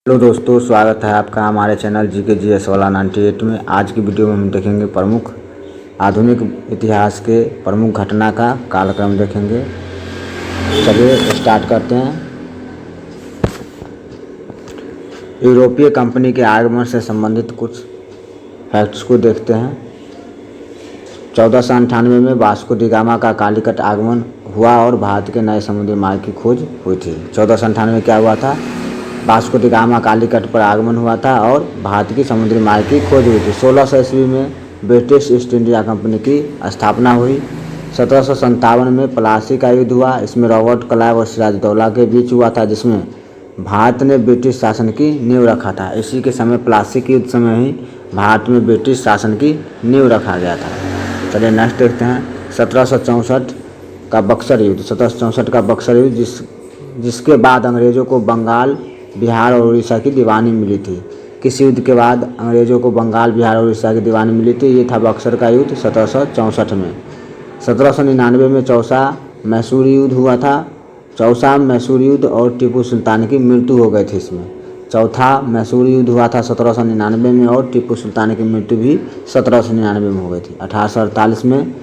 Hello दोस्तों, स्वागत है आपका हमारे चैनल GK वाला 98 में। आज की वीडियो में हम देखेंगे प्रमुख आधुनिक इतिहास के प्रमुख घटना का कालक्रम देखेंगे। चलिए स्टार्ट करते हैं। यूरोपीय कंपनी के आगमन से संबंधित कुछ फैक्ट्स को देखते हैं। 1498 में वास्को डी गामा का कालीकट आगमन हुआ और भारत के नए समुद्री मार्ग की खोज हुई थी। 1498 में क्या हुआ था? वास्को डी गामा कालीकट पर आगमन हुआ था और भारत की समुद्री मार्ग की खोज हुई थी। 1600 ईस्वी में ब्रिटिश ईस्ट इंडिया कंपनी की स्थापना हुई। 1757 में प्लासी का युद्ध हुआ। इसमें रॉबर्ट क्लाइव और सिराजदौला के बीच हुआ था, जिसमें भारत ने ब्रिटिश शासन की नींव रखा था। इसी के समय प्लासी के युद्ध समय ही भारत में ब्रिटिश शासन की नींव रखा गया था। चलिए नेक्स्ट देखते हैं। 1764 का बक्सर युद्ध। 1764 का बक्सर युद्ध जिसके बाद अंग्रेज़ों को बंगाल, बिहार और उड़ीसा की दीवानी मिली थी। किस युद्ध के बाद अंग्रेज़ों को बंगाल, बिहार और उड़ीसा की दीवानी मिली थी? ये था बक्सर का युद्ध 1764 में। 1799 में चौसा मैसूर युद्ध हुआ था। चौसा मैसूर युद्ध और टीपू सुल्तान की मृत्यु हो गई थी। इसमें चौथा मैसूर युद्ध हुआ था 1799 में और टीपू सुल्तान की मृत्यु भी 1799 में हो गई थी। 1848 में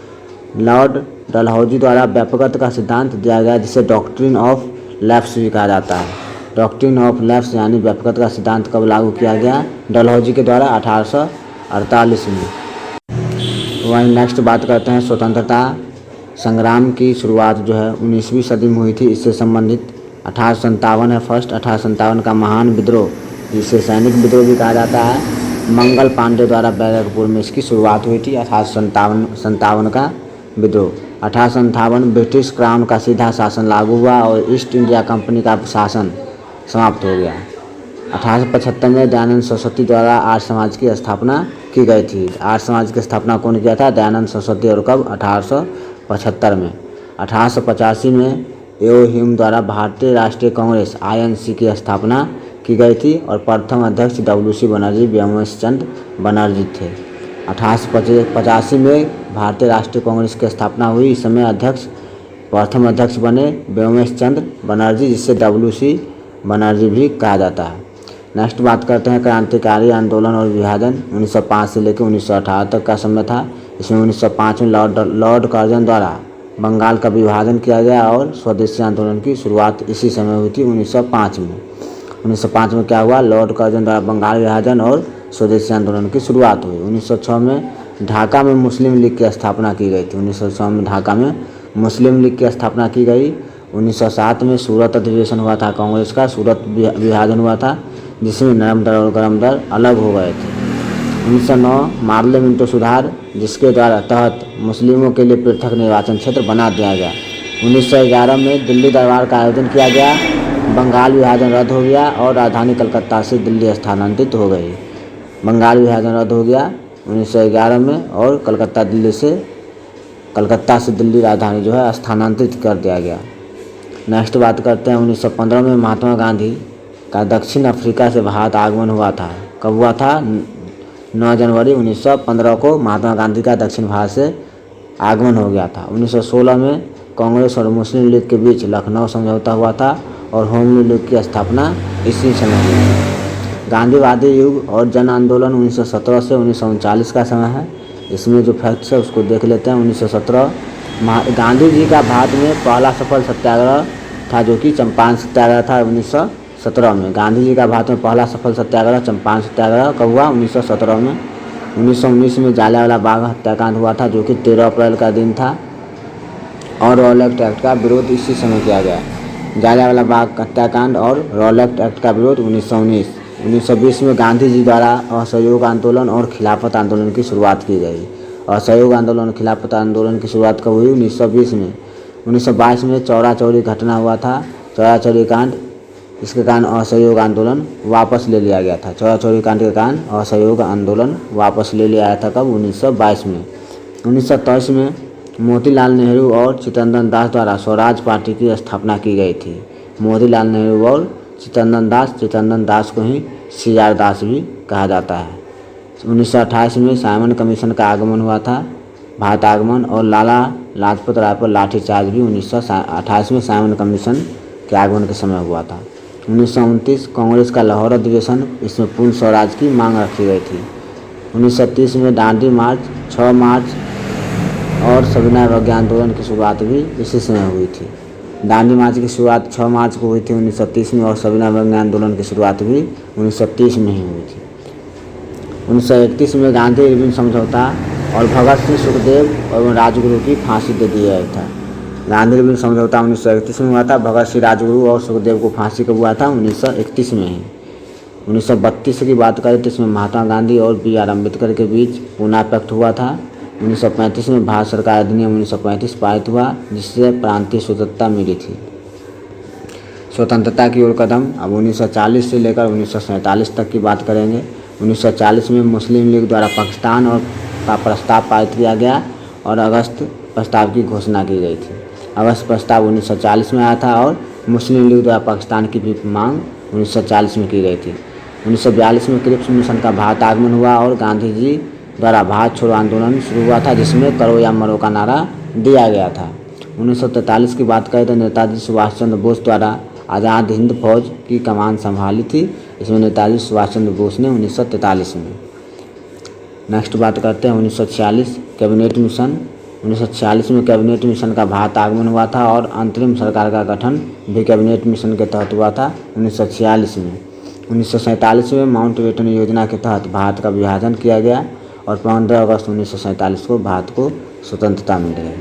लॉर्ड डलहौजी द्वारा व्यापकत्व का सिद्धांत दिया गया, जिसे डॉक्ट्रिन ऑफ लैप्स भी कहा जाता है। डॉक्ट्रिन ऑफ लैप्स यानी व्यापकत्व का सिद्धांत कब लागू किया गया? डलहौजी के द्वारा 1848 में। वहीं नेक्स्ट बात करते हैं स्वतंत्रता संग्राम की शुरुआत जो है 19वीं सदी में हुई थी। इससे संबंधित 1857 है फर्स्ट। 1857 का महान विद्रोह, जिसे सैनिक विद्रोह भी कहा जाता है, मंगल पांडे द्वारा बैरकपुर में इसकी शुरुआत हुई थी। 1857 का विद्रोह। 1858 ब्रिटिश क्राउन का सीधा शासन लागू हुआ और ईस्ट इंडिया कंपनी का शासन समाप्त हो गया। 1875 में दयानंद सरस्वती द्वारा आर्य समाज की स्थापना की गई थी। आर्य समाज की स्थापना कौन किया था? दयानंद सरस्वती। और कब? 1875 में। 1885 में एओ ह्यूम द्वारा भारतीय राष्ट्रीय कांग्रेस INC की स्थापना की गई थी और प्रथम अध्यक्ष WC बनर्जी व्योमेश चंद्र बनर्जी थे। 1885 में भारतीय राष्ट्रीय कांग्रेस की स्थापना हुई। इस समय प्रथम अध्यक्ष बने व्योमेश चंद्र बनर्जी, जिससे WC बनर्जी भी कहा जाता है। नेक्स्ट बात करते हैं क्रांतिकारी आंदोलन और विभाजन। 1905 से लेकर 1918 तक का समय था। इसमें 1905 में लॉर्ड कर्जन द्वारा बंगाल का विभाजन किया गया और स्वदेशी आंदोलन की शुरुआत इसी समय हुई थी 1905 में। 1905 में क्या हुआ? लॉर्ड कर्जन द्वारा बंगाल विभाजन और स्वदेशी आंदोलन की शुरुआत हुई। 1906 में ढाका में मुस्लिम लीग की स्थापना की गई थी। 1906 में ढाका में मुस्लिम लीग की स्थापना की गई। 1907 में सूरत अधिवेशन हुआ था कांग्रेस का। सूरत विभाजन हुआ था, जिसमें नरम दल और गरम दल अलग हो गए थे। 1909 मार्ले मिंटो सुधार, जिसके द्वारा तहत मुस्लिमों के लिए पृथक निर्वाचन क्षेत्र बना दिया गया। 1911 में दिल्ली दरबार का आयोजन किया गया। बंगाल विभाजन रद्द हो गया और राजधानी कलकत्ता से दिल्ली स्थानांतरित हो गई। बंगाल विभाजन रद्द हो गया 1911 में और कलकत्ता से दिल्ली राजधानी जो है स्थानांतरित कर दिया गया। नेक्स्ट बात करते हैं 1915 में महात्मा गांधी का दक्षिण अफ्रीका से भारत आगमन हुआ था। कब हुआ था? 9 जनवरी 1915 को महात्मा गांधी का दक्षिण भारत से आगमन हो गया था। 1916 में कांग्रेस और मुस्लिम लीग के बीच लखनऊ समझौता हुआ था और होम लीग की स्थापना इसी समय हुई। गांधीवादी युग और जन आंदोलन 1917 से 1939 का समय है। इसमें जो फैक्ट्स है उसको देख लेते हैं। 1917 गांधी जी का भारत में पहला सफल सत्याग्रह था, जो कि चंपारण सत्याग्रह था 1917 में। गांधी जी का भारत में पहला सफल सत्याग्रह चंपारण सत्याग्रह कब हुआ? 1917 में। 1919 में जलियांवाला बाग हत्याकांड हुआ था, जो कि 13 अप्रैल का दिन था और रॉलेट एक्ट का विरोध इसी समय किया गया। जलियांवाला बाग हत्याकांड और रॉलेट एक्ट का विरोध 1919। 1920 में गांधी जी द्वारा असहयोग आंदोलन और खिलाफत आंदोलन की शुरुआत की गई। असहयोग आंदोलन और खिलाफत आंदोलन की शुरुआत कब हुई? 1920 में। 1922 में चौरा चौरी घटना हुआ था, चौरा चौरी कांड। इसके कारण असहयोग आंदोलन वापस ले लिया गया था। चौरा चौरी कांड के कारण असहयोग आंदोलन वापस ले लिया गया था। कब? 1922 में। 1923 में मोतीलाल नेहरू और चित्तरंजन दास द्वारा स्वराज पार्टी की स्थापना की गई थी। मोतीलाल नेहरू और चित्तरंजन दास को ही CR दास भी कहा जाता है। 1928 में साइमन कमीशन का आगमन हुआ था, भारत आगमन, और लाला लाजपत राय पर लाठीचार्ज भी 1928 में साइमन कमीशन के आगमन के समय हुआ था। 1929 कांग्रेस का लाहौर अधिवेशन, इसमें पूर्ण स्वराज की मांग रखी गई थी। 1930 में दांडी मार्च, 6 मार्च और सविनय अवज्ञा आंदोलन की शुरुआत भी इसी समय हुई थी। दांडी मार्च की शुरुआत 6 मार्च को हुई थी 1930 में और सविनय अवज्ञा आंदोलन की शुरुआत भी 1930 में ही हुई थी। 1931 में गांधी इरविन समझौता और भगत सिंह, सुखदेव और राजगुरु की फांसी दे दी गया था। गांधी इरविन समझौता 1931 में हुआ था। भगत सिंह, राजगुरु और सुखदेव को फांसी कब हुआ था? 1931 में ही। 1932 की बात करें तो इसमें महात्मा गांधी और BR अम्बेडकर के बीच पूना पैक्ट हुआ था। 1935 में भारत सरकार अधिनियम 1935 पारित हुआ, जिससे प्रांतीय स्वतंत्रता मिली थी। स्वतंत्रता की ओर कदम। अब 1940 से लेकर 1947 तक की बात करेंगे। 1940 में मुस्लिम लीग द्वारा पाकिस्तान और का प्रस्ताव पारित किया गया और अगस्त प्रस्ताव की घोषणा की गई थी। अगस्त प्रस्ताव 1940 में आया था और मुस्लिम लीग द्वारा पाकिस्तान की भी मांग 1940 में की गई थी। 1942 में क्रिप्स मिशन का भारत आगमन हुआ और गांधी जी द्वारा भारत छोड़ो आंदोलन शुरू हुआ था, जिसमें करो या मरो का नारा दिया गया था। 1943 की बात करें तो नेताजी सुभाष चंद्र बोस द्वारा आज़ाद हिंद फौज की कमान संभाली थी। इसमें नेताजी सुभाष चंद्र बोस ने 1943 में। नेक्स्ट बात करते हैं 1946 कैबिनेट मिशन। 1946 में कैबिनेट मिशन का भारत आगमन हुआ था और अंतरिम सरकार का गठन भी कैबिनेट मिशन के तहत हुआ था 1946 में। 1947 में माउंटबेटन योजना के तहत भारत का विभाजन किया गया और 15 अगस्त 1947 को भारत को स्वतंत्रता मिल गई।